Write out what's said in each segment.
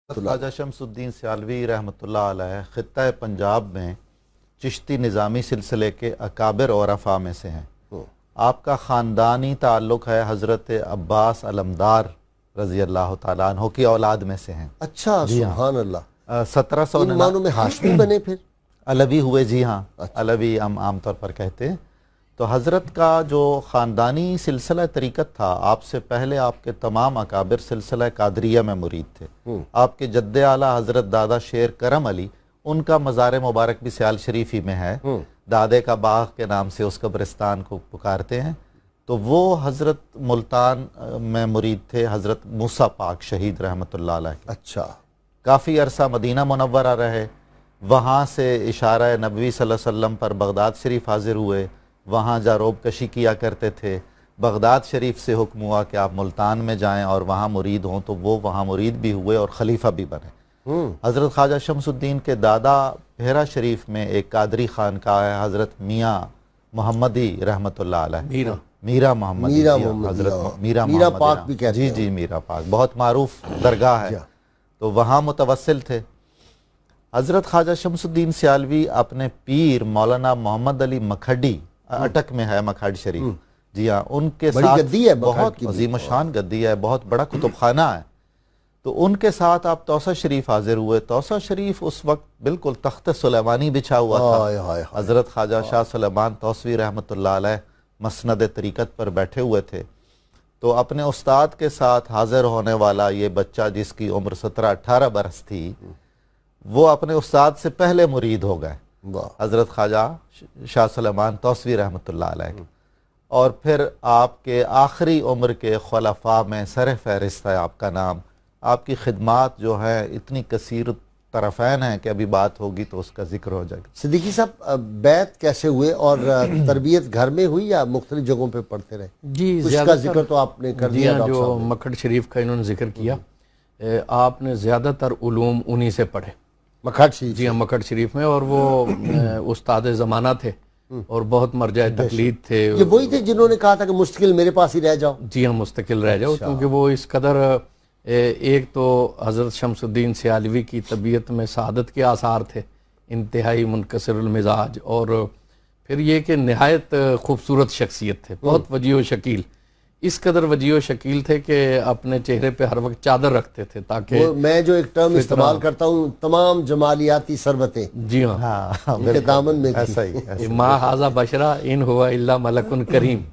خواجہ شمسالدین سیالوی رحمۃ اللہ علیہ خطہ پنجاب میں چشتی نظامی سلسلے کے اکابر عرفاء میں سے ہیں۔ آپ کا خاندانی تعلق ہے حضرت عباس علمدار رضی اللہ تعالیٰ عنہ کی اولاد میں سے ہیں۔ اچھا، سبحان اللہ۔ 1700 ان معنوں میں ہاشمی بنے پھر علوی ہوئے، جی ہاں، علوی ہم عام طور پر کہتے ہیں۔ تو حضرت کا جو خاندانی سلسلہ طریقت تھا، آپ سے پہلے آپ کے تمام اکابر سلسلہ قادریہ میں مرید تھے۔ آپ کے جد اعلیٰ حضرت دادا شیر کرم علی، ان کا مزار مبارک بھی سیال شریفی میں ہے، دادے کا باغ کے نام سے اس قبرستان کو پکارتے ہیں۔ تو وہ حضرت ملتان میں مرید تھے حضرت موسیٰ پاک شہید رحمۃ اللہ علیہ۔ اچھا، کافی عرصہ مدینہ منورہ رہے، وہاں سے اشارہ نبوی صلی اللہ علیہ وسلم پر بغداد شریف حاضر ہوئے، وہاں جاروب کشی کیا کرتے تھے۔ بغداد شریف سے حکم ہوا کہ آپ ملتان میں جائیں اور وہاں مرید ہوں، تو وہ وہاں مرید بھی ہوئے اور خلیفہ بھی بنے۔ حضرت خواجہ شمس الدین کے دادا بحیرہ شریف میں ایک قادری خانقاہ ہے، حضرت میاں محمدی رحمۃ اللہ علیہ، میرا محمدی، حضرت میرا پاک بھی کہتے ہیں۔ جی میرا پاک بہت معروف درگاہ ہے، تو وہاں متوسل تھے۔ حضرت خواجہ شمس الدین سیالوی اپنے پیر مولانا محمد علی مکھڈی، اٹک میں ہے مکھڈ شریف، جی ہاں، ان کے ساتھ بہت عظیم الشان گدی ہے، بہت بڑا کتب خانہ ہے۔ تو ان کے ساتھ آپ توسہ شریف حاضر ہوئے۔ توسہ شریف اس وقت بالکل تخت سلیمانی بچھا ہوا تھا۔ حضرت خواجہ شاہ سلیمان توسوی رحمۃ اللہ علیہ مسند طریقت پر بیٹھے ہوئے تھے۔ تو اپنے استاد کے ساتھ حاضر ہونے والا یہ بچہ، جس کی عمر 17-18 برس تھی، وہ اپنے استاد سے پہلے مرید ہو گئے، حضرت خواجہ شاہ سلیمان توسوی رحمۃ اللہ علیہ۔ اور پھر آپ کے آخری عمر کے خلفاء میں سر فہرست ہے آپ کا نام۔ آپ کی خدمات جو ہیں اتنی کثیر طرفین ہیں کہ ابھی بات ہوگی تو اس کا ذکر ہو جائے گا۔ صدیقی صاحب، بیعت کیسے ہوئے اور تربیت گھر میں ہوئی یا مختلف جگہوں پہ پڑھتے رہے؟ جی، اس کا ذکر تو آپ نے کر دیا، جو مکھڈ شریف کا انہوں نے ذکر کیا، آپ نے زیادہ تر علوم انہی سے پڑھے، مکھڈ شریف؟ جی ہاں، مکھڈ شریف میں، اور وہ استاد زمانہ تھے اور بہت مرجع تقلید تھے۔ یہ وہی تھے جنہوں نے کہا تھا کہ مستقل میرے پاس ہی رہ جاؤ؟ جی ہاں، مستقل رہ جاؤ، کیونکہ وہ اس قدر، ایک تو حضرت شمس الدین سیالوی کی طبیعت میں سعادت کے آثار تھے، انتہائی منکسر المزاج، اور پھر یہ کہ نہایت خوبصورت شخصیت تھے، بہت وجیح و شکیل، اس قدر وجیح و شکیل تھے کہ اپنے چہرے پہ ہر وقت چادر رکھتے تھے تاکہ میں جو ایک ٹرم استعمال کرتا ہوں، تمام جمالیاتی ثروتیں جی ہاں ان کے دامن میں تھی۔ ما ھذا بشرا ان ہوا الا ملک کریم۔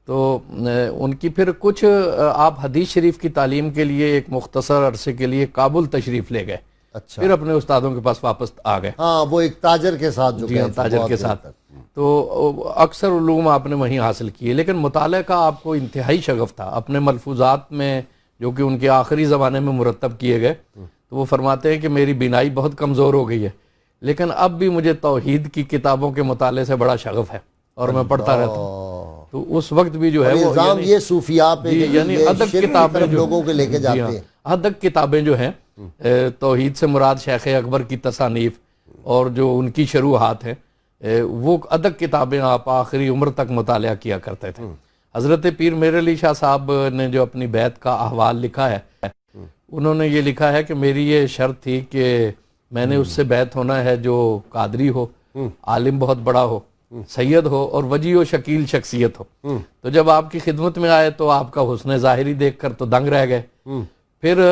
تو ان کی پھر کچھ، آپ حدیث شریف کی تعلیم کے لیے ایک مختصر عرصے کے لیے کابل تشریف لے گئے، پھر اپنے استادوں کے پاس واپس آ گئے۔ ہاں، وہ ایک تاجر کے ساتھ، جی ہاں، تاجر کے ساتھ۔ تو اکثر علوم آپ نے وہیں حاصل کیے، لیکن مطالعہ کا آپ کو انتہائی شغف تھا۔ اپنے ملفوظات میں، جو کہ ان کے آخری زمانے میں مرتب کیے گئے، تو وہ فرماتے ہیں کہ میری بینائی بہت کمزور ہو گئی ہے، لیکن اب بھی مجھے توحید کی کتابوں کے مطالعے سے بڑا شغف ہے اور میں پڑھتا رہتا ہوں۔ تو اس وقت بھی جو ہے وہ نظام یہ صوفیاء پہ، یعنی ادب کتابیں لوگوں کے لے کے جاتے ہیں، ادب کتابیں جو ہیں، توحید سے مراد شیخ اکبر کی تصانیف اور جو ان کی شروحات ہیں، وہ ادب کتابیں آپ آخری عمر تک مطالعہ کیا کرتے تھے۔ حضرت پیر میر علی شاہ صاحب نے جو اپنی بیعت کا احوال لکھا ہے، انہوں نے یہ لکھا ہے کہ میری یہ شرط تھی کہ میں نے اس سے بیعت ہونا ہے جو قادری ہو، عالم بہت بڑا ہو، سید ہو اور وجیح و شکیل شخصیت ہو۔ تو جب آپ کی خدمت میں آئے تو آپ کا حسن ظاہری دیکھ کر تو دنگ رہ گئے۔ پھر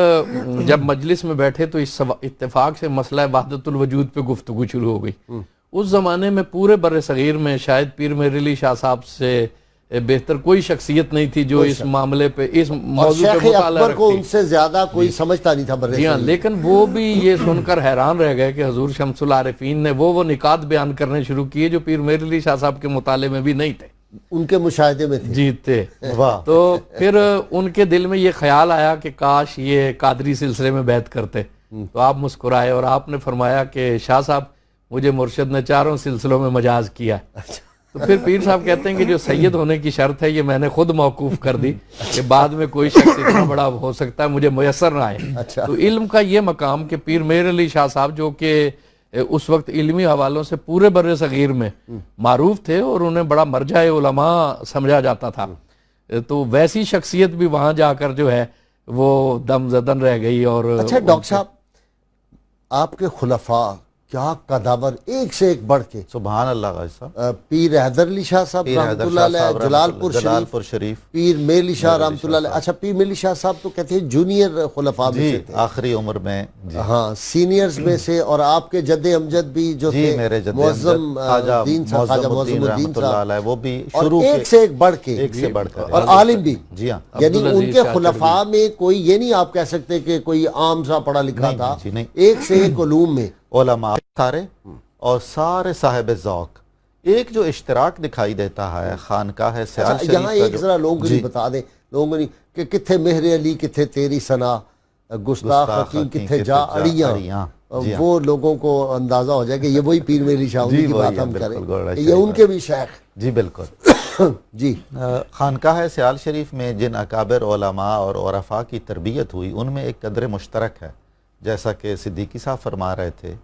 جب مجلس میں بیٹھے تو اس اتفاق سے مسئلہ وحدت الوجود پہ گفتگو شروع ہو گئی۔ اس زمانے میں پورے بر صغیر میں شاید پیر میر علی شاہ صاحب سے بہتر کوئی شخصیت نہیں تھی جو اس معاملے پہ، اس موضوع پہ مطالعہ رکھتی۔ کو ان سے زیادہ کوئی سمجھتا نہیں تھا بر صغیر۔ جی ہاں، لیکن وہ بھی یہ سن کر حیران رہ گئے کہ حضور شمس العارفین نے وہ نکات بیان کرنے شروع کیے جو پیر میر علی شاہ صاحب کے مطالعے میں بھی نہیں تھے، ان کے مشاہدے میں تھے۔ جی تھے۔ تو پھر ان کے دل میں یہ خیال آیا کہ کاش یہ قادری سلسلے میں بیعت کرتے۔ تو آپ مسکرائے اور آپ نے فرمایا کہ شاہ صاحب، مجھے مرشد نے چاروں سلسلوں میں مجاز کیا۔ تو پھر پیر صاحب کہتے ہیں کہ جو سید ہونے کی شرط ہے یہ میں نے خود موقوف کر دی کہ بعد میں کوئی شخص اتنا بڑا ہو سکتا ہے مجھے میسر نہ آئے۔ تو علم کا یہ مقام کہ پیر میر علی شاہ صاحب، جو کہ اس وقت علمی حوالوں سے پورے بر صغیر میں معروف تھے اور انہیں بڑا مرجع علماء سمجھا جاتا تھا، تو ویسی شخصیت بھی وہاں جا کر جو ہے وہ دم زدن رہ گئی. اور اچھا ڈاکٹر صاحب، آپ کے خلفاء کیا قداور، ایک سے ایک بڑھ کے. سبحان اللہ غازی صاحب. پیر حیدر علی شاہ صاحب پیر رحمۃ حیدر اللہ شاہ علیہ، صاحب جلال پور شریف. پیر میر علی شاہ رحمۃ اللہ علیہ. اچھا پیر میر علی شاہ صاحب تو کہتے ہیں جونیئر خلفاء میں جی سے تھے، آخری عمر میں. جی ہاں سینئرز میں سے. اور آپ کے جد امجد بھی جو جی تھے میرے جد معظم خواجہ الدین صاحب، خواجہ معظم الدین رحمۃ اللہ صاحب، علیہ، وہ بھی اور شروع ایک سے ایک بڑھ کے، ایک سے بڑھ کر. اور عالم بھی. جی ہاں. یعنی ان عبدالعزیز کے شاہ خلفاء میں کوئی یہ نہیں آپ کہہ سکتے کہ کوئی عام سا پڑھا لکھا تھا، جی نہیں. ایک سے ایک علوم میں علماء سارے اور سارے صاحب ذوق. ایک جو اشتراک دکھائی دیتا ہے خانقاہ سیال اچھا شریف یہاں کا ایک ذرا لوگوں کو نہیں بتا دیں، لوگوں کو نہیں کہ کتھے مہر علی کتھے تیری ثنا، گستاخ حکیم کتھے جا اڑیاں. وہ لوگوں کو اندازہ ہو جائے کہ یہ وہی پیر میری شاہ کی بات ہم کریں، یہ ان کے بھی شیخ. جی بالکل. جی خانقاہ سیال شریف میں جن اکابر علماء اور عرفاء کی تربیت ہوئی ان میں ایک قدر مشترک ہے. جیسا کہ صدیقی صاحب فرما رہے تھے،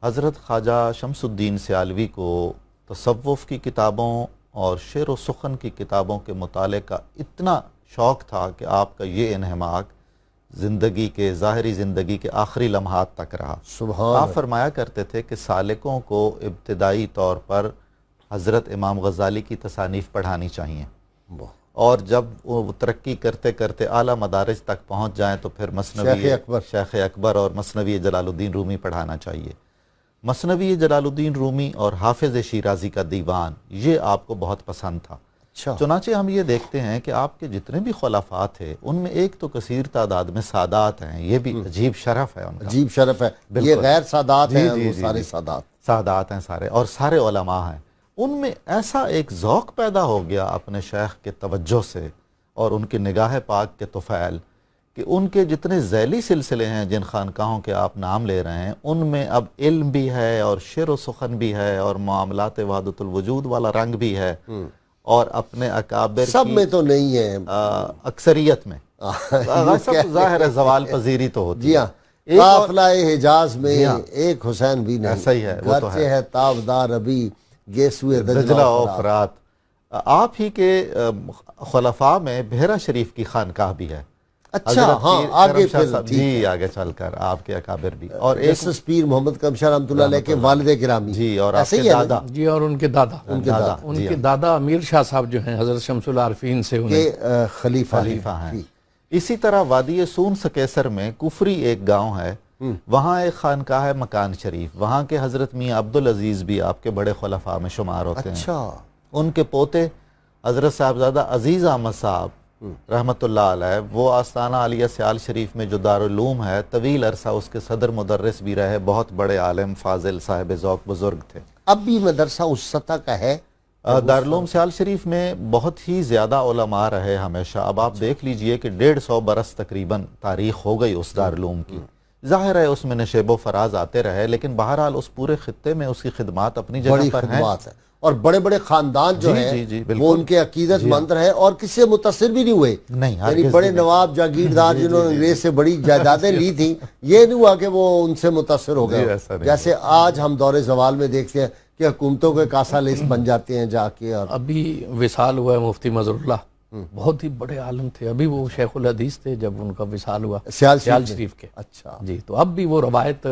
حضرت خواجہ شمس الدین سیالوی کو تصوف کی کتابوں اور شعر و سخن کی کتابوں کے مطالعے کا اتنا شوق تھا کہ آپ کا یہ انہماک زندگی کے ظاہری زندگی کے آخری لمحات تک رہا. سبحان آپ فرمایا کرتے تھے کہ سالکوں کو ابتدائی طور پر حضرت امام غزالی کی تصانیف پڑھانی چاہیے، اور جب وہ ترقی کرتے کرتے اعلیٰ مدارج تک پہنچ جائیں تو پھر مثنوی شیخ اکبر اور مثنوی جلال الدین رومی پڑھانا چاہیے. مثنوی جلال الدین رومی اور حافظ شیرازی کا دیوان یہ آپ کو بہت پسند تھا. چنانچہ ہم یہ دیکھتے ہیں کہ آپ کے جتنے بھی خلفاء تھے ان میں ایک تو کثیر تعداد میں سادات ہیں. یہ بھی عجیب شرف ہے ان کا، عجیب شرف ہے. یہ غیر سادات ہیں، وہ سارے سادات ہیں سارے، اور سارے علماء ہیں. ان میں ایسا ایک ذوق پیدا ہو گیا اپنے شیخ کے توجہ سے اور ان کی نگاہ پاک کے طفیل، کہ ان کے جتنے ذیلی سلسلے ہیں جن خانقاہوں کے آپ نام لے رہے ہیں ان میں اب علم بھی ہے اور شعر و سخن بھی ہے اور معاملات وحدت الوجود والا رنگ بھی ہے، اور اپنے اکابر سب میں تو نہیں ہے، اکثریت میں ظاہر ہے زوال پذیری تو ہوتی. جی ہاں، قافلہ حجاز میں ایک حسین بھی نہیں، ایسا ہی ہے، وہ تو ہے تابدار ابھی گیسوئے دجلہ و فرات. آپ ہی کے خلفاء میں بحیرہ شریف کی خانقاہ بھی ہے. اچھا ہاں، آگے پھر جی آگے چل کر آپ کے اکابر بھی، اور ایک جسٹس پیر محمد کرم شاہ رحمۃ اللہ علیہ کے والد گرامی. جی اور آپ کے دادا. جی اور ان کے دادا، ان کے دادا امیر شاہ صاحب جو ہیں حضرت شمس العارفین سے خلیفہ ہیں. اسی طرح وادی سون سکیسر میں کفری ایک گاؤں ہے، وہاں ایک خانقاہ ہے مکان شریف. وہاں کے حضرت میاں عبدالعزیز بھی آپ کے بڑے خلفاء میں شمار ہوتے ہیں. اچھا، ان کے پوتے حضرت صاحبزادہ عزیز احمد صاحب رحمۃ اللہ علیہ، وہ آستانہ عالیہ سیال شریف میں جو دارالعلوم ہے طویل عرصہ اس کے صدر مدرس بھی رہے، بہت بڑے عالم فاضل صاحب ذوق بزرگ تھے. اب بھی مدرسہ اس سطح کا ہے؟ دارالعلوم سیال شریف میں بہت ہی زیادہ علماء رہے ہمیشہ. اب آپ دیکھ لیجئے کہ 150 برس تقریباً تاریخ ہو گئی اس دارالعلوم کی. ظاہر ہے اس میں نشیب و فراز آتے رہے، لیکن بہرحال اس پورے خطے میں اس کی خدمات اپنی جگہ پر ہیں. اور بڑے بڑے خاندان جو ہیں وہ ان کے عقیدت مند رہے اور کسی سے متاثر بھی نہیں ہوئے. یعنی بڑے نواب جاگیردار جنہوں نے انگریز سے بڑی جائیدادیں لی تھیں، یہ نہیں ہوا کہ وہ ان سے متاثر ہو گئے. جیسے آج ہم دور زوال میں دیکھتے ہیں کہ حکومتوں کے کاسا لیس بن جاتے ہیں جا کے. اور ابھی وصال ہوا ہے مفتی مظہر اللہ، بہت ہی بڑے عالم تھے، ابھی وہ شیخ الحدیث تھے جب ان کا وصال ہوا سیال شریف کے. اچھا جی، تو اب بھی وہ روایت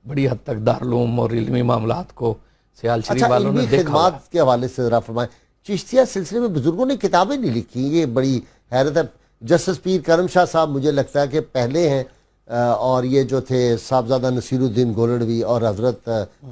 بڑی حد تک دارالعلوم اور علمی معاملات کو سیال شریف والوں نے دیکھا. خدمات کے حوالے سے ذرا فرمائیں. چشتیہ سلسلے میں بزرگوں نے کتابیں نہیں لکھی، یہ بڑی حیرت ہے. جسٹس پیر کرم شاہ صاحب مجھے لگتا ہے کہ پہلے ہیں، اور یہ جو تھے صاحبزادہ نصیر الدین گولڑوی اور حضرت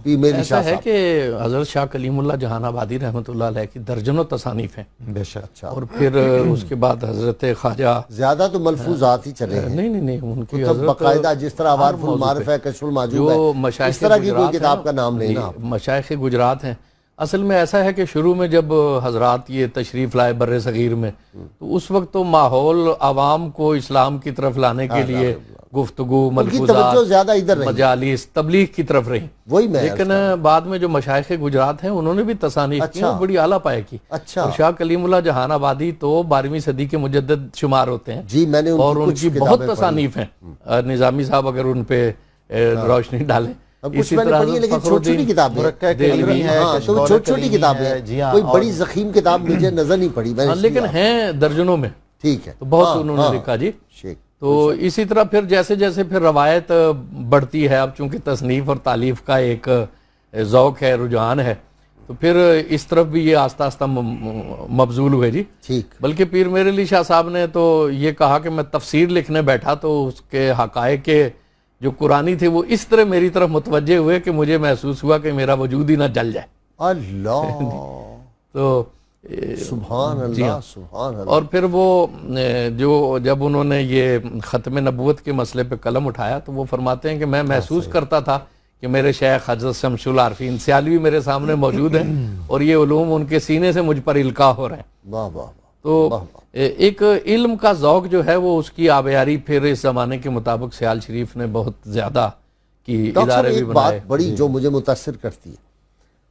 پیر میری شاہ صاحب. ایسا ہے کہ حضرت شاہ کلیم اللہ جہان آبادی رحمۃ اللہ علیہ کی درجنوں تصانیف ہیں بے شک. اچھا، اور پھر اس کے بعد حضرت خواجہ زیادہ تو ملفوظات ہی چلے ہیں. نہیں ان کی باقاعدہ جس طرح عوارف المعارف ہے، کشف المعجوب ہے، اس طرح کی کوئی کتاب کا نام لینا. مشائخ گجرات ہیں. اصل میں ایسا ہے کہ شروع میں جب حضرات یہ تشریف لائے بر صغیر میں، تو اس وقت تو ماحول عوام کو اسلام کی طرف لانے کے لیے گفتگو، ملفوظات، مجالس، تبلیغ کی طرف رہی. لیکن بعد میں جو مشائخ گجرات ہیں انہوں نے بھی تصانیف کی، بڑی اعلیٰ پائے کی. اور شاہ کلیم اللہ جہان آبادی تو 12ویں صدی کے مجدد شمار ہوتے ہیں. جی، میں نے اور ان کی بہت تصانیف ہیں. نظامی صاحب اگر ان پہ روشنی ڈالیں. کچھ میں نے پڑھی ہے لیکن چھوٹی چھوٹی کتابیں چھوٹی چھوٹی کتابیں، کوئی بڑی ضخیم کتاب مجھے نظر نہیں پڑی. لیکن ہیں درجنوں میں. ٹھیک ہے، تو بہت انہوں نے لکھا. جی، تو اسی طرح پھر جیسے جیسے پھر روایت بڑھتی ہے، اب چونکہ تصنیف اور تالیف کا ایک ذوق ہے، رجحان ہے، تو پھر اس طرف بھی یہ آہستہ آہستہ مبذول ہوئے جی. ٹھیک. بلکہ پیر میر علی شاہ صاحب نے تو یہ کہا کہ میں تفسیر لکھنے بیٹھا تو اس کے حقائق کے جو قرآنی تھے وہ اس طرح میری طرف متوجہ ہوئے کہ مجھے محسوس ہوا کہ میرا وجود ہی نہ جل جائے. اللہ. تو سبحان اللہ سبحان اللہ. اور پھر وہ جو جب انہوں نے یہ ختم نبوت کے مسئلے پہ قلم اٹھایا تو وہ فرماتے ہیں کہ میں محسوس کرتا تھا کہ میرے شیخ حضرت شمس العارفین سیالوی میرے سامنے موجود ہیں اور یہ علوم ان کے سینے سے مجھ پر القاء ہو رہے ہیں. واہ واہ. تو ایک علم کا ذوق جو ہے وہ اس کی آبیاری پھر اس زمانے کے مطابق سیال شریف نے بہت زیادہ کی ادارے بھی بنائے. بات بڑی جو مجھے متاثر کرتی ہے،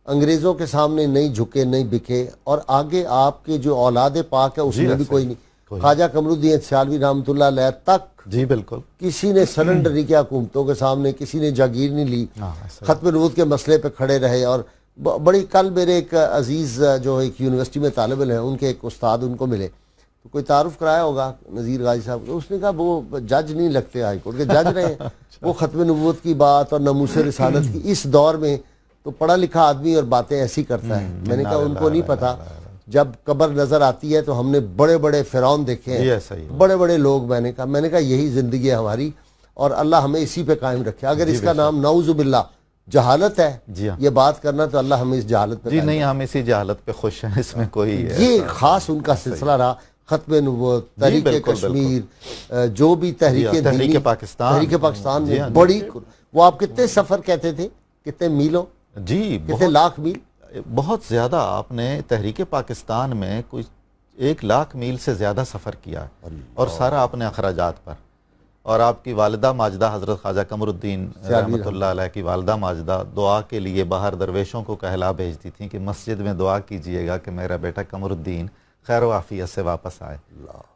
انگریزوں کے سامنے نہیں جھکے نہیں بکے، اور آگے آپ کے جو اولاد پاک ہے اس میں بھی کوئی نہیں. خواجہ قمر الدین سیالوی رحمۃ اللہ علیہ تک جی بالکل کسی نے سرنڈر نہیں کیا حکومتوں کے سامنے، کسی نے جاگیر نہیں لی، ختم نبوت کے مسئلے پہ کھڑے رہے. اور بڑی کل میرے ایک عزیز جو ایک یونیورسٹی میں طالب علم ہیں، ان کے ایک استاد ان کو ملے تو کوئی تعارف کرایا ہوگا نذیر غازی صاحب کو، اس نے کہا وہ جج نہیں لگتے ہائی کورٹ کے، جج رہے ہیں. وہ ختم نبوت کی بات اور ناموس رسالت کی اس دور میں تو پڑھا لکھا آدمی اور باتیں ایسی کرتا ہے. میں نے کہا ان کو نہیں پتا، جب قبر نظر آتی ہے تو ہم نے بڑے بڑے فرعون دیکھے ہیں، بڑے بڑے لوگ. میں نے کہا یہی زندگی ہے ہماری اور اللہ ہمیں اسی پہ قائم رکھے. اگر اس کا نام نعوذ باللہ جہالت ہے یہ بات کرنا تو اللہ ہمیں اس جہالت پہ جی نہیں، ہم اسی جہالت پہ خوش ہیں، اس میں کوئی یہ خاص ان کا سلسلہ رہا. ختم نبوت، تحریک کشمیر، جو بھی تحریک پاکستان میں بڑی. وہ آپ کتنے سفر کہتے تھے، کتنے میلوں؟ جی کتنے لاکھ میل؟ بہت زیادہ. آپ نے تحریک پاکستان میں کوئی 1,00,000 میل سے زیادہ سفر کیا ہے اور سارا اپنے اخراجات پر. اور آپ کی والدہ ماجدہ حضرت خواجہ قمر الدین رحمۃ اللہ علیہ کی والدہ ماجدہ دعا کے لیے باہر درویشوں کو کہلا بھیجتی تھیں کہ مسجد میں دعا کیجئے گا کہ میرا بیٹا قمر الدین خیر و عافیت سے واپس آئے.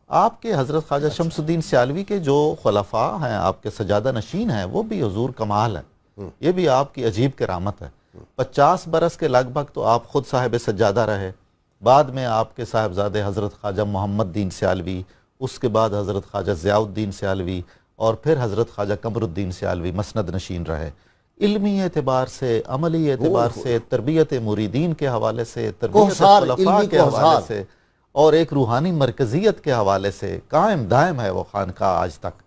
آپ کے حضرت خواجہ شمس الدین سیالوی کے جو خلفاء ہیں، آپ کے سجادہ نشین ہیں، وہ بھی حضور کمال ہیں. یہ بھی آپ کی عجیب کرامت ہے. 50 برس کے لگ بھگ تو آپ خود صاحب سجادہ رہے. بعد میں آپ کے صاحبزادے حضرت خواجہ محمد دین سیالوی، اس کے بعد حضرت خواجہ ضیاء الدین سیالوی، اور پھر حضرت خواجہ قمر الدین سیالوی مسند نشین رہے. علمی اعتبار سے، عملی اعتبار سے، تربیت مریدین کے حوالے سے، تربیت خلفاء کے حوالے سے، اور ایک روحانی مرکزیت کے حوالے سے قائم دائم ہے وہ خانقاہ آج تک.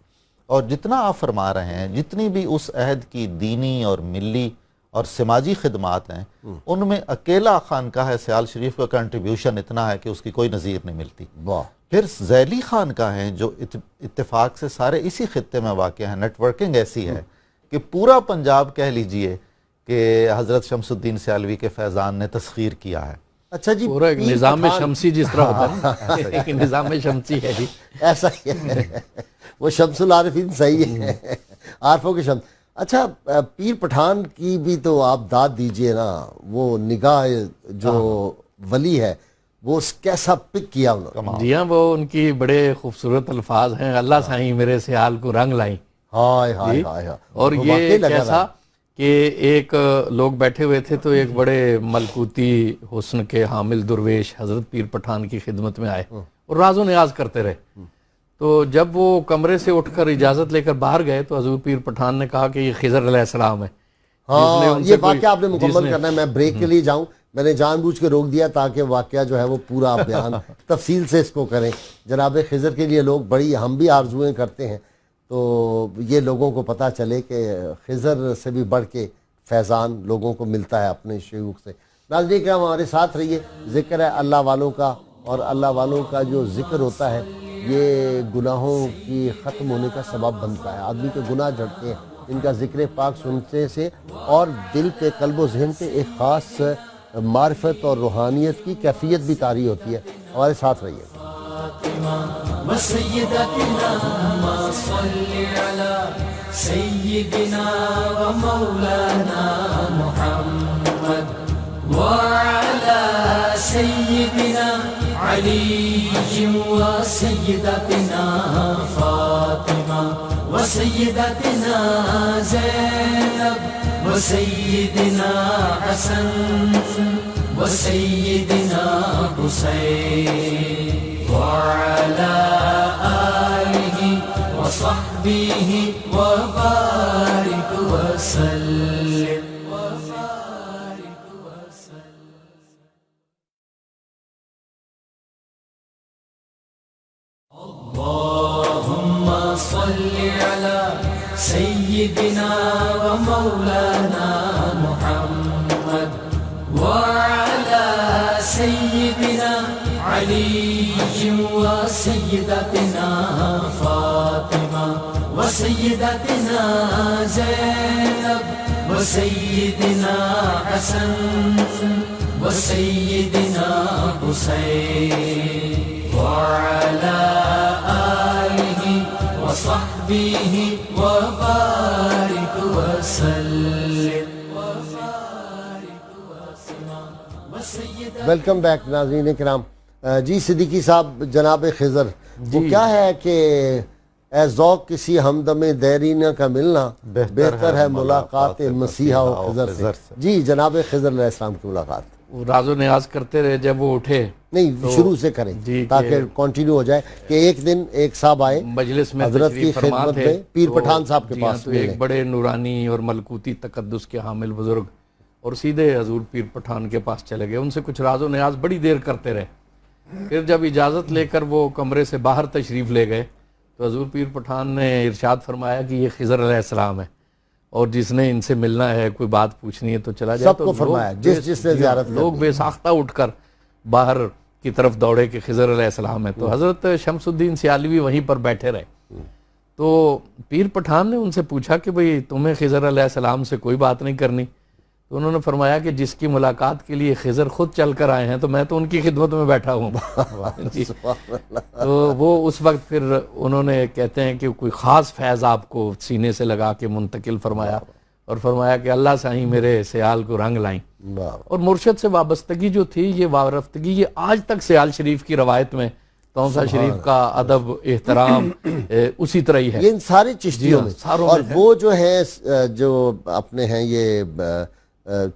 اور جتنا آپ فرما رہے ہیں، جتنی بھی اس عہد کی دینی اور ملی اور سماجی خدمات ہیں، ان میں اکیلا خانقاہ سیال شریف کا کنٹریبیوشن اتنا ہے کہ اس کی کوئی نظیر نہیں ملتی. پھر ذیلی خانقاہ ہیں جو اتفاق سے سارے اسی خطے میں واقع ہیں. نیٹ ورکنگ ایسی ہے کہ پورا پنجاب کہہ لیجئے کہ حضرت شمس الدین سیالوی کے فیضان نے تسخیر کیا ہے. اچھا جی، پورا ایک نظام شمسی جس طرح ہوتا ہے، ایک نظام شمسی ہے جی، ایسا ہی ہے. وہ شمس العارفین صحیح ہے، عارفوں کے شمس. اچھا، پیر پٹھان کی بھی تو آپ داد دیجئے نا. وہ نگاہ جو ولی ہے وہ کیسا پک کیا انہوں نے. جی ہاں، وہ ان کی بڑے خوبصورت الفاظ ہیں. اللہ سائیں میرے سیال کو رنگ لائیں. ہائے ہائے ہائے. اور یہ کیسا کہ ایک لوگ بیٹھے ہوئے تھے تو ایک بڑے ملکوتی حسن کے حامل درویش حضرت پیر پٹھان کی خدمت میں آئے اور راز و نیاز کرتے رہے. تو جب وہ کمرے سے اٹھ کر اجازت لے کر باہر گئے تو حضور پیر پٹھان نے کہا کہ یہ خضر علیہ السلام ہے. ہاں، یہ واقعہ آپ نے مکمل کرنا ہے. میں بریک کے لیے جاؤں، میں نے جان بوجھ کے روک دیا تاکہ واقعہ جو ہے وہ پورا بیان تفصیل سے اس کو کریں. جناب خضر کے لیے لوگ بڑی ہم بھی آرزویں کرتے ہیں، تو یہ لوگوں کو پتہ چلے کہ خضر سے بھی بڑھ کے فیضان لوگوں کو ملتا ہے اپنے شیوخ سے. ناظرین کرام، ہمارے ساتھ رہیے. ذکر ہے اللہ والوں کا، اور اللہ والوں کا جو ذکر ہوتا ہے یہ گناہوں کی ختم ہونے کا سبب بنتا ہے. آدمی کے گناہ جھڑتے ہیں ان کا ذکر پاک سنتے سے، اور دل پہ، قلب و ذہن پہ ایک خاص معرفت اور روحانیت کی کیفیت بھی طاری ہوتی ہے. ہمارے ساتھ رہیے. سيدنا ومولانا محمد وعلى سيدنا علي وسيدتنا فاطمة وسيدتنا زينب وسيدنا حسن وسيدنا حسين وعلى آله وصحبه وبارك وسلم. اللهم صل على سيدنا ومولانا محمد وعلى سيدنا علي وسيدتنا فاطمة وسيدتنا زينب وسيدنا حسن وسيدنا حسين وعلى آله وصحبه وبارك وسلم. ویلکم بیک ناظرین کرام. جی صدیقی صاحب، جناب خضر، وہ کیا ہے کہ اے ذوق کسی ہمدم دیرینہ کا ملنا بہتر ہے ملاقات مسیحا و خضر سے. جی جناب خضر علیہ السلام کی ملاقات. وہ راز و نیاز کرتے رہے جب وہ اٹھے. نہیں شروع سے کریں تاکہ کنٹینیو ہو جائے کہ ایک دن ایک صاحب آئے مجلس میں حضرت کی خدمت میں پیر پٹھان صاحب کے پاس تو ایک بڑے نورانی اور ملکوتی تقدس کے حامل بزرگ اور سیدھے حضور پیر پٹھان کے پاس چلے گئے. ان سے کچھ راز و نیاز بڑی دیر کرتے رہے. پھر جب اجازت لے کر وہ کمرے سے باہر تشریف لے گئے تو حضور پیر پٹھان نے ارشاد فرمایا کہ یہ خضر علیہ السلام ہے اور جس نے ان سے ملنا ہے کوئی بات پوچھنی ہے تو چلا جائے. سب کو فرمایا جس نے زیارت. لوگ بے ساختہ اٹھ کر باہر کی طرف دوڑے کہ خضر علیہ السلام ہے. تو حضرت شمس الدین سیالوی وہیں پر بیٹھے رہے. تو پیر پٹھان نے ان سے پوچھا کہ بھئی تمہیں خضر علیہ السلام سے کوئی بات نہیں کرنی؟ تو انہوں نے فرمایا کہ جس کی ملاقات کے لیے خضر خود چل کر آئے ہیں تو میں تو ان کی خدمت میں بیٹھا ہوں. تو وہ اس وقت پھر انہوں نے کہتے ہیں کہ کوئی خاص فیض آپ کو سینے سے لگا کے منتقل فرمایا اور فرمایا کہ اللہ سائیں میرے سیال کو رنگ لائیں. اور مرشد سے وابستگی جو تھی یہ وابستگی یہ آج تک سیال شریف کی روایت میں تونسا شریف کا ادب احترام اسی طرح ہی ہے. یہ ان سارے چشتیوں میں اور وہ جو ہے جو اپنے ہیں یہ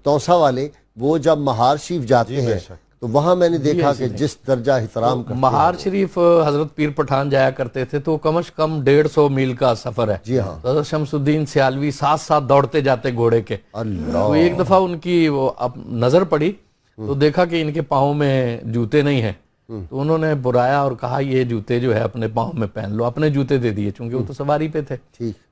تونسا والے وہ جب مہار شریف جاتے ہیں تو وہاں میں نے دیکھا کہ جس درجہ احترام کرتے ہیں. مہار شریف حضرت پیر پٹھان جایا کرتے تھے تو کم از کم 150 میل کا سفر ہے. جی ہاں. حضرت شمس الدین سیالوی ساتھ ساتھ دوڑتے جاتے گھوڑے کے. تو ایک دفعہ ان کی وہ نظر پڑی تو دیکھا کہ ان کے پاؤں میں جوتے نہیں ہیں. تو انہوں نے برایا اور کہا یہ جوتے جو ہے اپنے پاؤں میں پہن لو. اپنے جوتے دے دیے چونکہ وہ تو سواری پہ تھے.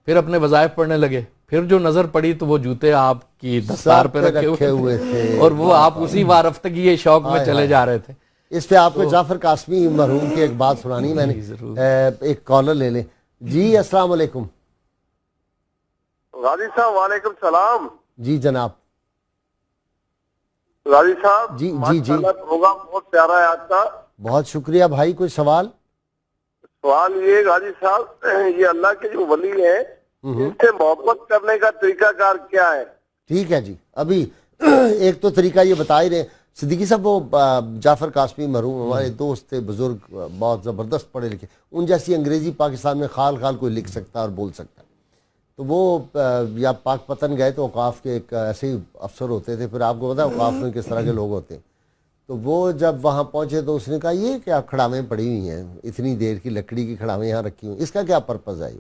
پھر اپنے وظائف پڑھنے لگے. پھر جو نظر پڑی تو وہ جوتے آپ کی دستار پہ رکھے ہوئے تھے اور وہ آپ اسی وارفتگی شوق میں چلے جا رہے تھے. اس پہ آپ کو جعفر قاسمی مرحوم کی ایک بات سنانی میں نے. ایک کالر لے لیں. جی السلام علیکم. غازی صاحب وعلیکم السلام. جی جناب. غازی صاحب جی پروگرام بہت پیارا ہے آج کا. بہت شکریہ بھائی. کوئی سوال؟ سوال یہ غازی صاحب یہ اللہ کے جو ولی ہیں ان سے محبت کرنے کا طریقہ کار کیا ہے؟ ٹھیک ہے جی. ابھی ایک تو طریقہ یہ بتا ہی رہے صدیقی صاحب. وہ جعفر قاسمی مرحوم ہمارے دوست تھے بزرگ بہت زبردست پڑھے لکھے. ان جیسی انگریزی پاکستان میں خال خال کوئی لکھ سکتا اور بول سکتا. تو وہ یا پاک پتن گئے تو اوقاف کے ایک ایسے ہی افسر ہوتے تھے. پھر آپ کو پتا ہے اوقاف میں کس طرح کے لوگ ہوتے ہیں. تو وہ جب وہاں پہنچے تو اس نے کہا یہ کیا کھڑاویں پڑی ہوئی ہیں اتنی دیر کی لکڑی کی کھڑاویں یہاں رکھی ہوئی اس کا کیا پرپز ہے؟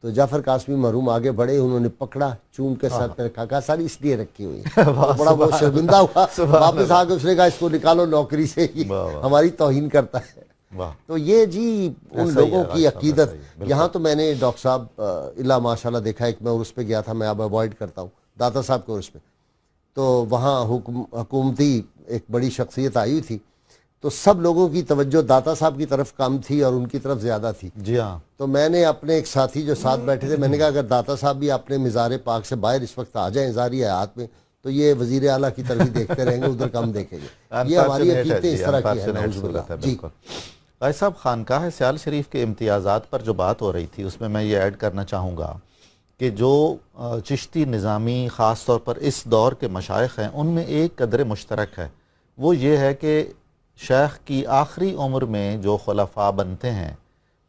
تو جعفر قاسمی مرحوم آگے بڑھے. انہوں نے پکڑا چوم کے ساتھ پہ رکھا. کہا ساری اس لیے رکی ہوئی ہے. بڑا وہ شرمندہ ہوا. واپس آ کے اس نے کہا اس کو نکالو نوکری سے ہماری توہین کرتا ہے. تو یہ جی ان لوگوں کی عقیدت. یہاں تو میں نے ڈاکٹر صاحب اللہ ماشاء اللہ دیکھا. ایک میں عرس پہ گیا تھا. میں اب اوائڈ کرتا ہوں داتا صاحب کے عرس پہ. تو وہاں حکومتی ایک بڑی شخصیت آئی ہوئی تھی. تو سب لوگوں کی توجہ داتا صاحب کی طرف کم تھی اور ان کی طرف زیادہ تھی. جی ہاں. تو میں نے اپنے ایک ساتھی جو ساتھ بیٹھے تھے میں نے کہا اگر داتا صاحب بھی اپنے مزار پاک سے باہر اس وقت آ جائیں ظاہری حیات میں تو یہ وزیر اعلیٰ کی طرف ہی دیکھتے رہیں گے ادھر کم دیکھیں گے. یہ ہماری عقیدتیں اس طرح کی ہے. جی بھائی صاحب خانقاہ سیال شریف کے امتیازات پر جو بات ہو رہی تھی اس میں یہ ایڈ کرنا چاہوں گا کہ جو چشتی نظامی خاص طور پر اس دور کے مشائخ ہیں ان میں ایک قدر مشترک ہے. وہ یہ ہے کہ شیخ کی آخری عمر میں جو خلفاء بنتے ہیں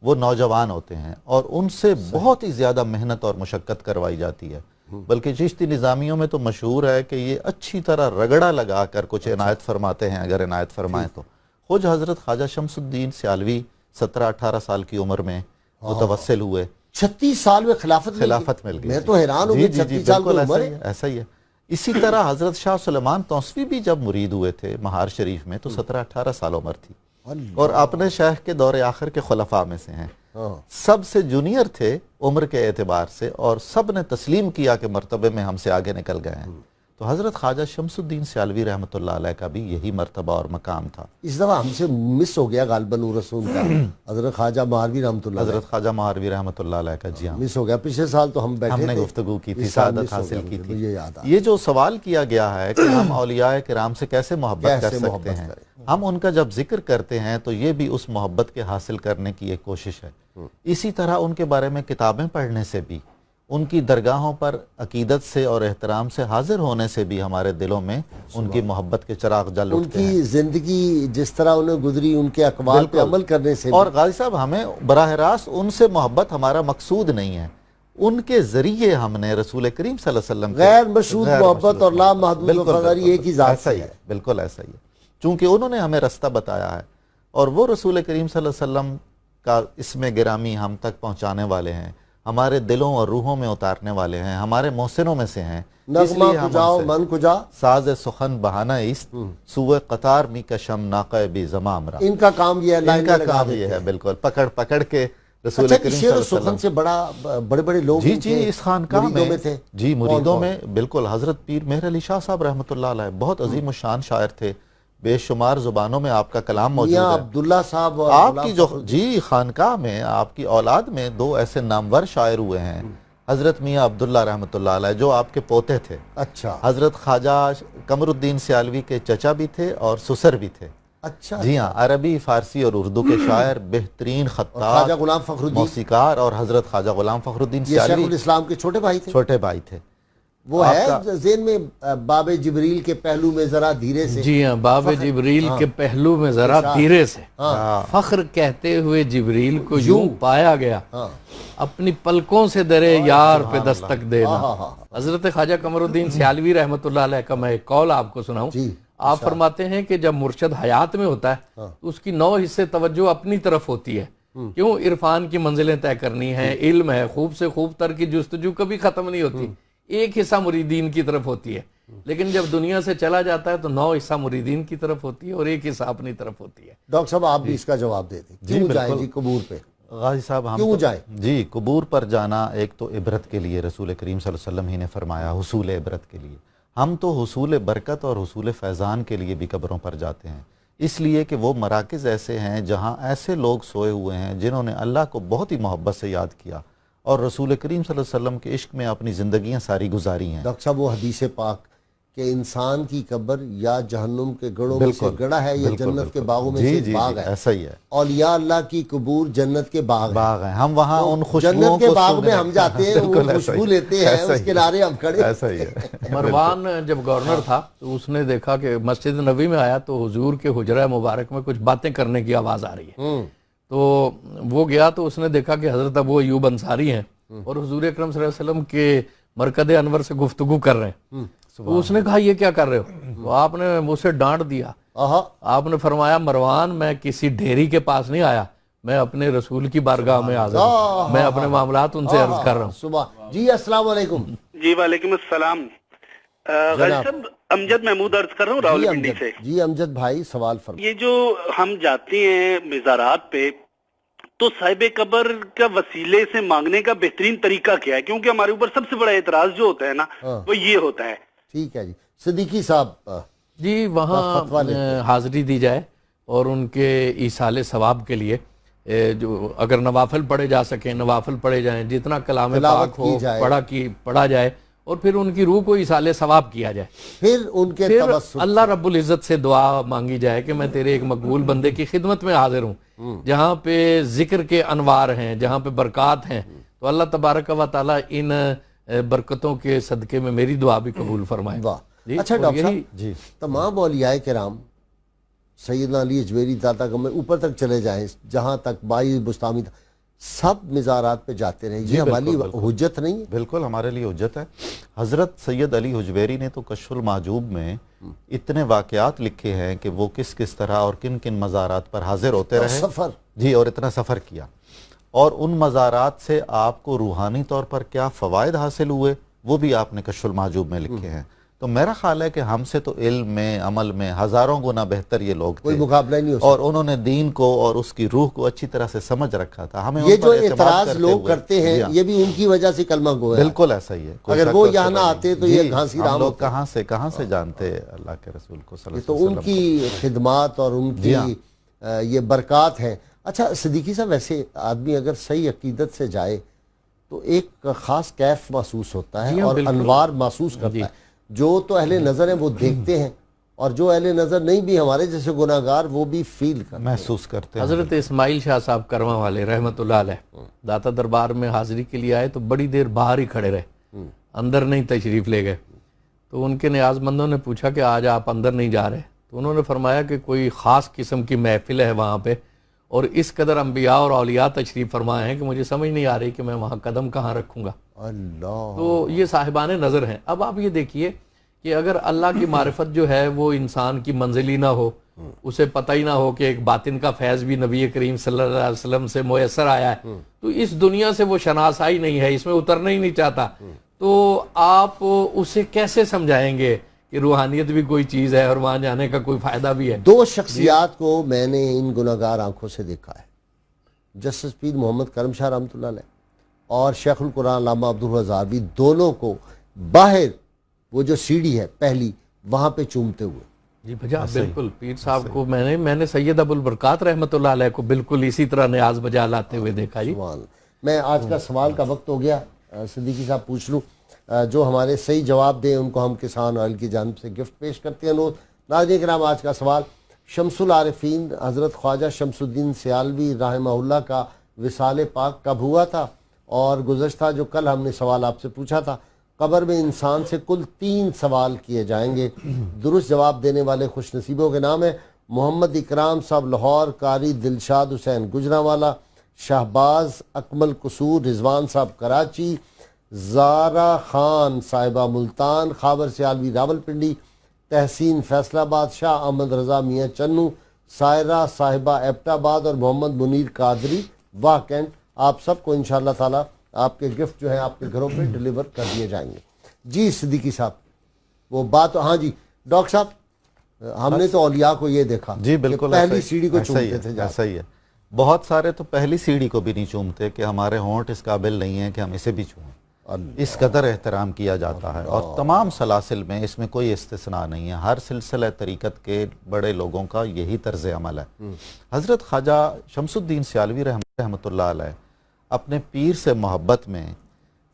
وہ نوجوان ہوتے ہیں اور ان سے بہت ہی زیادہ محنت اور مشقت کروائی جاتی ہے. بلکہ چشتی نظامیوں میں تو مشہور ہے کہ یہ اچھی طرح رگڑا لگا کر کچھ عنایت فرماتے ہیں اگر عنایت فرمائیں تو. خود حضرت خواجہ شمس الدین سیالوی 17-18 سال کی عمر میں متوسل ہوئے 36 سال میں خلافت مل گئی. میں تو حیران ہوں. 36 سال کی عمر ہے. ایسا ہی ہے. اسی طرح حضرت شاہ سلیمان توسوی بھی جب مرید ہوئے تھے مہار شریف میں تو 17-18 سال عمر تھی اور اپنے شیخ کے دور آخر کے خلفاء میں سے ہیں. سب سے جونیئر تھے عمر کے اعتبار سے اور سب نے تسلیم کیا کہ مرتبے میں ہم سے آگے نکل گئے ہیں. تو حضرت خواجہ شمس الدین سیالوی رحمۃ اللہ علیہ کا بھی یہی مرتبہ اور مقام تھا. اس دفعہ ہم سے مس ہو گیا غالباً رسول کا حضرت خواجہ مہاروی رحمۃ اللہ علیہ. حضرت خواجہ مہاروی رحمۃ اللہ علیہ کا جی ہاں مس ہو گیا. پچھلے سال تو ہم بیٹھے نے گفتگو کی تھی، اس سال سعادت مس ہو حاصل گیا. کی تھی. مجھے یاد آ یہ جو سوال کیا گیا ہے کہ ہم اولیاء کرام سے کیسے محبت کر سکتے ہیں، ہم ان کا جب ذکر کرتے ہیں تو یہ بھی اس محبت کے حاصل کرنے کی ایک کوشش ہے. اسی طرح ان کے بارے میں کتابیں پڑھنے سے بھی، ان کی درگاہوں پر عقیدت سے اور احترام سے حاضر ہونے سے بھی ہمارے دلوں میں ان کی محبت کے چراغ جل اٹھتے ہیں. ان کی زندگی جس طرح انہیں گزری، ان کے اقوال پہ عمل کرنے سے. اور غازی صاحب ہمیں براہ راست ان سے محبت ہمارا مقصود نہیں ہے، ان کے ذریعے ہم نے رسول کریم صلی اللہ علیہ وسلم غیر مشروط محبت اور لامحدود وفاداری ایک ہی ذات سے ہے. بالکل ایسا ہی ہے، چونکہ انہوں نے ہمیں رستہ بتایا ہے اور وہ رسول کریم صلی اللہ علیہ وسلم کا اسم گرامی ہم تک پہنچانے والے ہیں، ہمارے دلوں اور روحوں میں اتارنے والے ہیں، ہمارے محسنوں میں سے ہیں. نغمہ کجاؤ من کجا ساز سخن بہانہ است سوئے قطار می کشم ناقہ بی زمام را. ان کا کام یہ ہے، ان کا کام یہ ہے. بالکل پکڑ کے رسول کریم صلی اللہ علیہ وسلم سے بڑے بڑے لوگ جی اس خانقاہ میں تھے. جی مریدوں میں بالکل حضرت پیر مہر علی شاہ صاحب رحمۃ اللہ علیہ بہت عظیم الشان شاعر تھے، بے شمار زبانوں میں آپ کا کلام موجود ہے. عبداللہ صاحب آپ کی جو خانقاہ میں آپ کی اولاد میں 2 ایسے نامور شاعر ہوئے ہیں، حضرت میاں عبداللہ رحمۃ اللہ علیہ جو آپ کے پوتے تھے. اچھا. حضرت خواجہ قمر الدین سیالوی کے چچا بھی تھے اور سسر بھی تھے. اچھا. جی ہاں، عربی فارسی اور اردو کے شاعر، بہترین خطاط، خواجہ غلام فخر الدین موسیقار، اور حضرت خواجہ غلام فخر الدین سیالوی شیخ الاسلام کے چھوٹے بھائی تھے. وہ ہے ذہن میں باب جبریل کے پہلو میں ذرا دھیرے سے. جی ہاں، باب جبریل کے پہلو میں ذرا دھیرے سے فخر کہتے ہوئے جبریل کو یوں پایا گیا، اپنی پلکوں سے درے یار پہ دستک دینا. حضرت خواجہ قمر الدین سیالوی رحمۃ اللہ علیہ کا میں ایک قول آپ کو سناؤں. آپ فرماتے ہیں کہ جب مرشد حیات میں ہوتا ہے تو اس کی 9 حصے توجہ اپنی طرف ہوتی ہے. کیوں؟ عرفان کی منزلیں طے کرنی ہیں، علم ہے، خوب سے خوب تر کی جستجو کبھی ختم نہیں ہوتی. ایک حصہ مریدین کی طرف ہوتی ہے، لیکن جب دنیا سے چلا جاتا ہے تو 9 حصہ مریدین کی طرف ہوتی ہے اور 1 حصہ اپنی طرف ہوتی ہے. ڈاکٹر صاحب آپ بھی اس کا جواب دے دیں. کیوں جائیں جی قبور پہ؟ غازی صاحب ہم کیوں جائیں؟ جی قبور پر جانا ایک تو عبرت کے لیے رسول کریم صلی اللہ علیہ وسلم ہی نے فرمایا، حصول عبرت کے لیے. ہم تو حصول برکت اور حصول فیضان کے لیے بھی قبروں پر جاتے ہیں، اس لیے کہ وہ مراکز ایسے ہیں جہاں ایسے لوگ سوئے ہوئے ہیں جنہوں نے اللہ کو بہت ہی محبت سے یاد کیا اور رسول کریم صلی اللہ علیہ وسلم کے عشق میں اپنی زندگیاں ساری گزاری ہیں. ڈاکٹر صاحب وہ حدیث پاک کہ انسان کی قبر یا جہنم کے گڑھوں میں سے گڑھا ہے یا جنت کے باغوں میں سے باغ ہے. ایسا ہی ہے. اولیاء اللہ کی قبور جنت کے باغ ہیں. ہم وہاں ان خوشبوؤں جنت کے باغ میں ہم جاتے ہیں، وہ خوشبو لیتے ہیں، اس کنارے ہم کھڑے. ایسا ہی ہے. مروان جب گورنر تھا تو اس نے دیکھا کہ مسجد نبوی میں آیا تو حضور کے حجرہ مبارک میں کچھ باتیں کرنے کی آواز آ رہی ہے. تو وہ گیا تو اس نے دیکھا کہ حضرت ابو ایوب انصاری ہیں اور حضور اکرم صلی اللہ علیہ وسلم کے مرکز انور سے گفتگو کر رہے ہیں. تو اس نے کہا یہ کیا کر رہے ہو؟ تو آپ نے اسے ڈانٹ دیا. آپ نے فرمایا مروان میں کسی ڈھیری کے پاس نہیں آیا، میں اپنے رسول کی بارگاہ میں حاضر ہوں، میں اپنے معاملات ان سے عرض کر رہا ہوں. صبح جی السلام علیکم. جی وعلیکم السلام. غازی صاحب امجد محمود عرض کر رہا ہوں راولپنڈی سے. جی امجد بھائی سوال فرمائیں. یہ جو ہم جاتے ہیں مزارات پہ تو صاحب قبر کا وسیلے سے مانگنے کا بہترین طریقہ کیا ہے؟ کیونکہ ہمارے اوپر سب سے بڑا اعتراض جو ہوتا ہے نا وہ یہ ہوتا ہے. ٹھیک ہے جی. صدیقی صاحب جی وہاں حاضری دی جائے اور ان کے ایصال ثواب کے لیے جو اگر نوافل پڑھے جا سکیں نوافل پڑھے جائیں، جتنا کلام پاک ہو پڑھا جائے اور پھر ان کی روح کو ایصال ثواب کیا جائے. پھر ان کے اللہ رب العزت سے دعا مانگی جائے کہ میں تیرے ایک مقبول بندے کی خدمت میں حاضر ہوں جہاں پہ ذکر کے انوار ہیں، جہاں پہ برکات ہیں، تو اللہ تبارک و تعالی ان برکتوں کے صدقے میں میری دعا بھی قبول فرمائے. اچھا ڈاکٹر صاحب جی تمام اولیاء کرام سیدنا علی اجویری داتا گم اوپر تک چلے جائیں جہاں تک بائی بستامی سب مزارات پہ جاتے رہے، یہ ہماری حجت نہیں ہے؟ بالکل ہمارے لیے حجت ہے. حضرت سید علی حجویری نے تو کشف المحجوب میں اتنے واقعات لکھے ہیں کہ وہ کس کس طرح اور کن کن مزارات پر حاضر ہوتے رہے سفر جی اور اتنا سفر کیا. اور ان مزارات سے آپ کو روحانی طور پر کیا فوائد حاصل ہوئے وہ بھی آپ نے کشف المحجوب میں لکھے ہیں. تو میرا خیال ہے کہ ہم سے تو علم میں عمل میں ہزاروں گنا بہتر یہ لوگ کوئی تھے مقابلہ نہیں ہو سکتا. اور انہوں نے دین کو اور اس کی روح کو اچھی طرح سے سمجھ رکھا تھا. ہمیں یہ جو اعتراض لوگ کرتے ہیں یہ بھی ان کی وجہ سے کلمہ گو ہے. بالکل ایسا ہی ہے. اگر وہ یہاں نہ آتے تو یہ گھانسی رام لوگ کہاں سے جانتے اللہ کے رسول کو صلی اللہ علیہ وسلم. تو ان کی خدمات اور ان کی یہ برکات ہیں. اچھا صدیقی صاحب، ویسے آدمی اگر صحیح عقیدت سے جائے تو ایک خاص کیف محسوس ہوتا ہے اور انوار محسوس کرتا ہے. جو تو اہل نظر ہیں وہ دیکھتے ہیں، اور جو اہل نظر نہیں بھی ہمارے جیسے گناہگار وہ بھی فیل کرتے ہیں، محسوس کرتے ہیں. حضرت اسماعیل شاہ صاحب کرما والے رحمۃ اللہ علیہ داتا دربار میں حاضری کے لیے آئے تو بڑی دیر باہر ہی کھڑے رہے، اندر نہیں تشریف لے گئے. تو ان کے نیاز مندوں نے پوچھا کہ آج آپ اندر نہیں جا رہے؟ تو انہوں نے فرمایا کہ کوئی خاص قسم کی محفل ہے وہاں پہ، اور اس قدر انبیاء اور اولیاء تشریف فرمائے ہیں کہ مجھے سمجھ نہیں آ رہی کہ میں وہاں قدم کہاں رکھوں گا. اللہ. تو یہ صاحبان نظر ہیں. اب آپ یہ دیکھیے کہ اگر اللہ کی معرفت جو ہے وہ انسان کی منزلی نہ ہو، اسے پتہ ہی نہ ہو کہ ایک باطن کا فیض بھی نبی کریم صلی اللہ علیہ وسلم سے میسر آیا ہے، تو اس دنیا سے وہ شناسائی نہیں ہے، اس میں اترنا ہی نہیں چاہتا، تو آپ اسے کیسے سمجھائیں گے کہ روحانیت بھی کوئی چیز ہے اور وہاں جانے کا کوئی فائدہ بھی ہے؟ دو شخصیات کو میں نے ان گناہگار آنکھوں سے دیکھا ہے، جسٹس پیر محمد کرم شاہ رحمۃ اللہ علیہ اور شیخ القرآن علامہ عبدالرحمٰن، دونوں کو باہر وہ جو سیڑھی ہے پہلی وہاں پہ چومتے ہوئے. جی بجا بالکل. پیر صاحب کو میں نے سید ابو البرکات رحمۃ اللہ علیہ کو بالکل اسی طرح نیاز بجا لاتے ہوئے دیکھا. جی میں آج کا سوال کا وقت ہو گیا، صدیقی صاحب پوچھ لوں، جو ہمارے صحیح جواب دیں ان کو ہم کسان آئل کی جانب سے گفٹ پیش کرتے ہیں. ناظرین کرام، آج کا سوال شمس العارفین حضرت خواجہ شمس الدین سیالوی رحمہ اللہ کا وصال پاک کب ہوا تھا؟ اور گزشتہ جو کل ہم نے سوال آپ سے پوچھا تھا، قبر میں انسان سے کل 3 سوال کیے جائیں گے. درست جواب دینے والے خوش نصیبوں کے نام ہیں محمد اکرام صاحب لاہور، قاری دلشاد حسین گجرانوالا، شہباز اکمل قصور، رضوان صاحب کراچی، زارا خان صاحبہ ملتان، خاور سیالوی راول پنڈی، تحسین فیصل آباد، شاہ احمد رضا میاں چنو، سائرہ صاحبہ ایبٹ آباد اور محمد منیر قادری واہ کینٹ. آپ سب کو انشاءاللہ تعالی آپ کے گفٹ جو ہیں آپ کے گھروں پہ ڈیلیور کر دیے جائیں گے. جی صدیقی صاحب وہ بات، ہاں جی ڈاکٹر صاحب، ہم نے تو اولیاء کو یہ دیکھا جی بالکل پہلی سیڑھی کو چومتے تھے. ایسا ہی ہے. بہت سارے تو پہلی سیڑھی کو بھی نہیں چومتے کہ ہمارے ہونٹ اس قابل نہیں ہیں کہ ہم اسے بھی چومیں. اس قدر احترام کیا جاتا ہے، اور تمام سلاسل میں اس میں کوئی استثناء نہیں ہے. ہر سلسلہ طریقت کے بڑے لوگوں کا یہی طرز عمل ہے. حضرت خواجہ شمس الدین سیالوی رحمۃ اللہ علیہ اپنے پیر سے محبت میں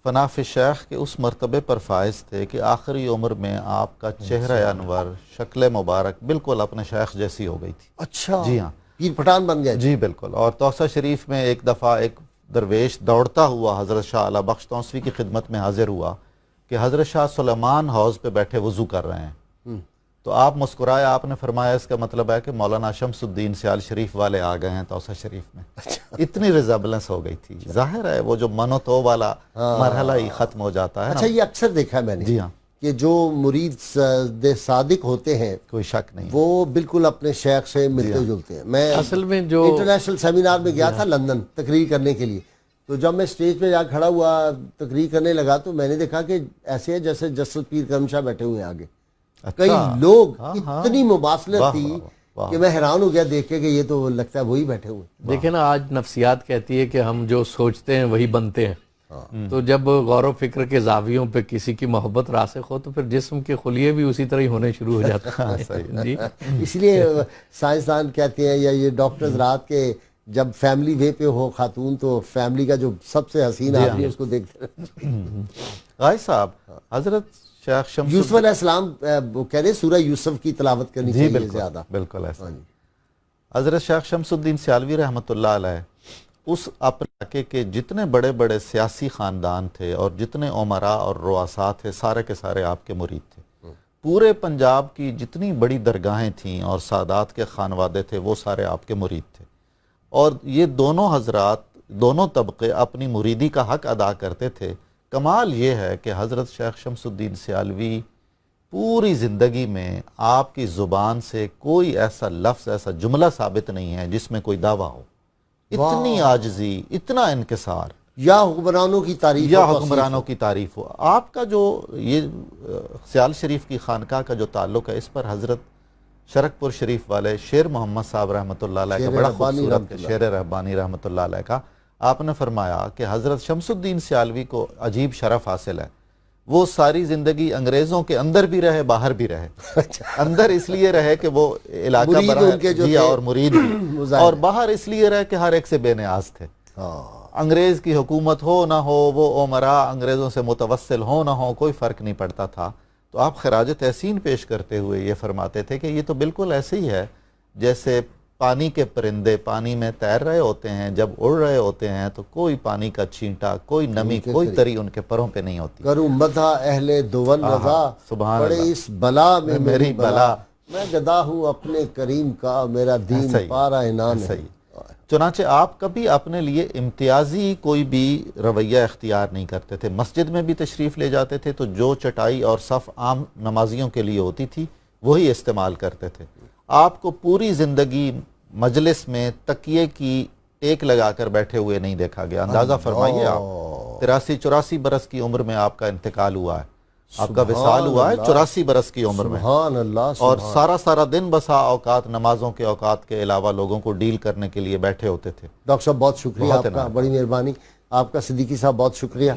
فناف شیخ کے اس مرتبے پر فائز تھے کہ آخری عمر میں آپ کا چہرہ انور، شکل مبارک بالکل اپنے شیخ جیسی ہو گئی تھی. اچھا جی ہاں، پیر پٹھان بن گئے. جی بالکل. اور توسہ شریف میں ایک دفعہ ایک درویش دوڑتا ہوا حضرت شاہ اعلیٰ بخش توسوی کی خدمت میں حاضر ہوا کہ حضرت شاہ سلیمان حوض پہ بیٹھے وضو کر رہے ہیں. تو آپ مسکرائے، آپ نے فرمایا اس کا مطلب ہے کہ مولانا شمس الدین سیال شریف والے آ گئے ہیں توسہ شریف میں. اتنی ریزبلنس ہو گئی تھی. ظاہر ہے وہ جو من و تو والا مرحلہ ہی ختم ہو جاتا ہے. اچھا یہ اکثر دیکھا ہے میں نے. جی ہاں، کہ جو مرید صادق ہوتے ہیں کوئی شک نہیں، وہ بالکل اپنے شیخ سے ملتے جلتے ہیں. میں اصل میں جو انٹرنیشنل سیمینار میں گیا تھا لندن تقریر کرنے کے لیے، تو جب میں اسٹیج پہ جا کھڑا ہوا تقریر کرنے لگا تو میں نے دیکھا کہ ایسے ہے جیسے جسد پیر کرم شاہ بیٹھے ہوئے ہیں آگے. کئی لوگ اتنی مماثلت تھی کہ میں حیران ہو گیا دیکھ کے کہ یہ تو لگتا ہے وہی بیٹھے ہوئے. دیکھیں نا، آج نفسیات کہتی ہے کہ ہم جو سوچتے ہیں وہی بنتے ہیں. تو جب غور و فکر کے زاویوں پہ کسی کی محبت راسخ ہو تو پھر جسم کے خلیے بھی اسی طرح ہی ہونے شروع ہو جاتے ہیں. جی اس لیے سائنسدان کہتے ہیں یا یہ ڈاکٹرز رات کے جب فیملی وے پہ ہو خاتون تو فیملی کا جو سب سے حسین آدمی ہے اس کو دیکھتے ہیں. غازی صاحب، حضرت شیخ شمس یوسف علیہ السلام وہ کہہ رہے سورہ یوسف کی تلاوت کرنی چاہیے زیادہ. بالکل ایسا. حضرت شیخ شمس الدین سیالوی رحمۃ اللہ علیہ اس اپنے علاقے کے جتنے بڑے بڑے سیاسی خاندان تھے اور جتنے عمراء اور رؤساء تھے سارے کے سارے آپ کے مرید تھے. پورے پنجاب کی جتنی بڑی درگاہیں تھیں اور سادات کے خانوادے تھے وہ سارے آپ کے مرید تھے. اور یہ دونوں حضرات، دونوں طبقے اپنی مریدی کا حق ادا کرتے تھے. کمال یہ ہے کہ حضرت شیخ شمس الدین سیالوی پوری زندگی میں آپ کی زبان سے کوئی ایسا لفظ، ایسا جملہ ثابت نہیں ہے جس میں کوئی دعویٰ ہو. اتنی عاجزی، اتنا انکسار، یا حکمرانوں کی تعریف یا حکمرانوں کی تعریف ہو. آپ کا جو یہ سیال شریف کی خانقاہ کا جو تعلق ہے، اس پر حضرت شرک پور شریف والے شیر محمد صاحب رحمۃ اللہ علیہ کا بڑا خوبصورت شیر رحبانی رحمۃ اللہ علیہ کا، آپ نے فرمایا کہ حضرت شمس الدین سیالوی کو عجیب شرف حاصل ہے، وہ ساری زندگی انگریزوں کے اندر بھی رہے باہر بھی رہے. اندر اس لیے رہے کہ وہ علاقہ بڑا اور مرید بھی، اور باہر اس لیے رہے کہ ہر ایک سے بے نیاز تھے. انگریز کی حکومت ہو نہ ہو، وہ امراء انگریزوں سے متوسل ہو نہ ہو، کوئی فرق نہیں پڑتا تھا. تو آپ خراج تحسین پیش کرتے ہوئے یہ فرماتے تھے کہ یہ تو بالکل ایسے ہی ہے جیسے پانی کے پرندے پانی میں تیر رہے ہوتے ہیں، جب اڑ رہے ہوتے ہیں تو کوئی پانی کا چھینٹا، کوئی نمی، کوئی تری ان کے پروں پہ نہیں ہوتی. کروں مدح اہل دول رضا، سبحان پڑے اللہ، اس بلا میں میری بلا، میں گدا ہوں اپنے کریم کا، میرا دین پارا عنان ہے. چنانچہ آپ کبھی اپنے لیے امتیازی کوئی بھی رویہ اختیار نہیں کرتے تھے. مسجد میں بھی تشریف لے جاتے تھے تو جو چٹائی اور صف عام نمازیوں کے لیے ہوتی تھی وہی استعمال کرتے تھے. آپ کو پوری زندگی مجلس میں تکیے کی ٹیک لگا کر بیٹھے ہوئے نہیں دیکھا گیا. اندازہ فرمائیے، آپ 83-84 برس کی عمر میں آپ کا انتقال ہوا ہے، آپ کا وصال ہوا ہے 84 برس کی عمر میں. سبحان اللہ. اور سارا دن بسا اوقات نمازوں کے اوقات کے علاوہ لوگوں کو ڈیل کرنے کے لیے بیٹھے ہوتے تھے. ڈاکٹر صاحب بہت شکریہ آپ کا، بڑی مہربانی آپ کا. صدیقی صاحب بہت شکریہ.